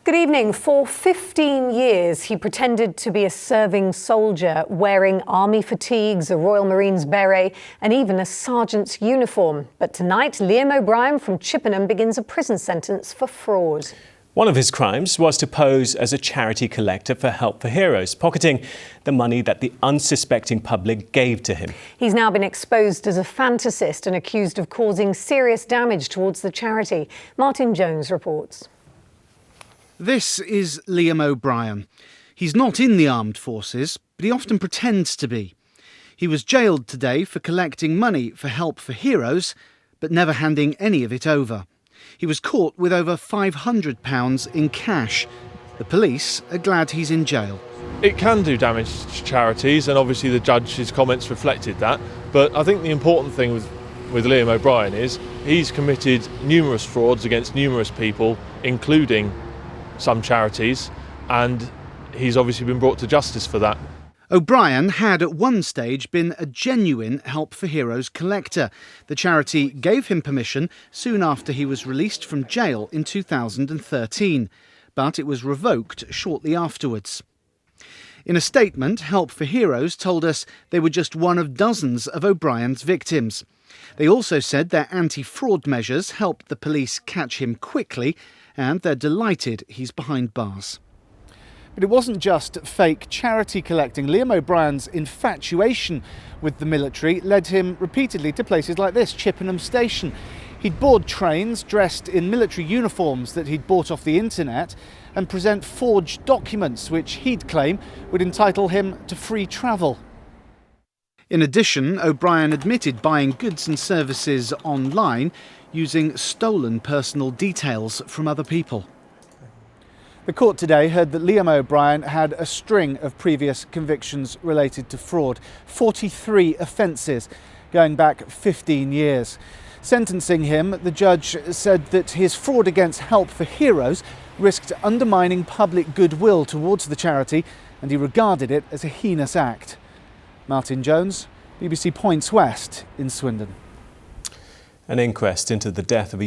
Good evening. For 15 years, he pretended to be a serving soldier, wearing army fatigues, a Royal Marines beret, and even a sergeant's uniform. But tonight, Liam O'Brien from Chippenham begins a prison sentence for fraud. One of his crimes was to pose as a charity collector for Help for Heroes, pocketing the money that the unsuspecting public gave to him. He's now been exposed as a fantasist and accused of causing serious damage towards the charity. Martin Jones reports. This is Liam O'Brien. He's not in the armed forces, but he often pretends to be. He was jailed today for collecting money for Help for Heroes, but never handing any of it over. He was caught with over £500 in cash. The police are glad he's in jail. It can do damage to charities, and obviously the judge's comments reflected that. But I think the important thing with Liam O'Brien is he's committed numerous frauds against numerous people, including some charities, and he's obviously been brought to justice for that. O'Brien had at one stage been a genuine Help for Heroes collector. The charity gave him permission soon after he was released from jail in 2013, but it was revoked shortly afterwards. In a statement, Help for Heroes told us they were just one of dozens of O'Brien's victims. They also said their anti-fraud measures helped the police catch him quickly, and they're delighted he's behind bars. But it wasn't just fake charity collecting. Liam O'Brien's infatuation with the military led him repeatedly to places like this, Chippenham Station. He'd board trains dressed in military uniforms that he'd bought off the internet and present forged documents which he'd claim would entitle him to free travel. In addition, O'Brien admitted buying goods and services online using stolen personal details from other people. The court today heard that Liam O'Brien had a string of previous convictions related to fraud, 43 offences going back 15 years. Sentencing him, the judge said that his fraud against Help for Heroes risked undermining public goodwill towards the charity, and he regarded it as a heinous act. Martin Jones, BBC Points West in Swindon. An inquest into the death of a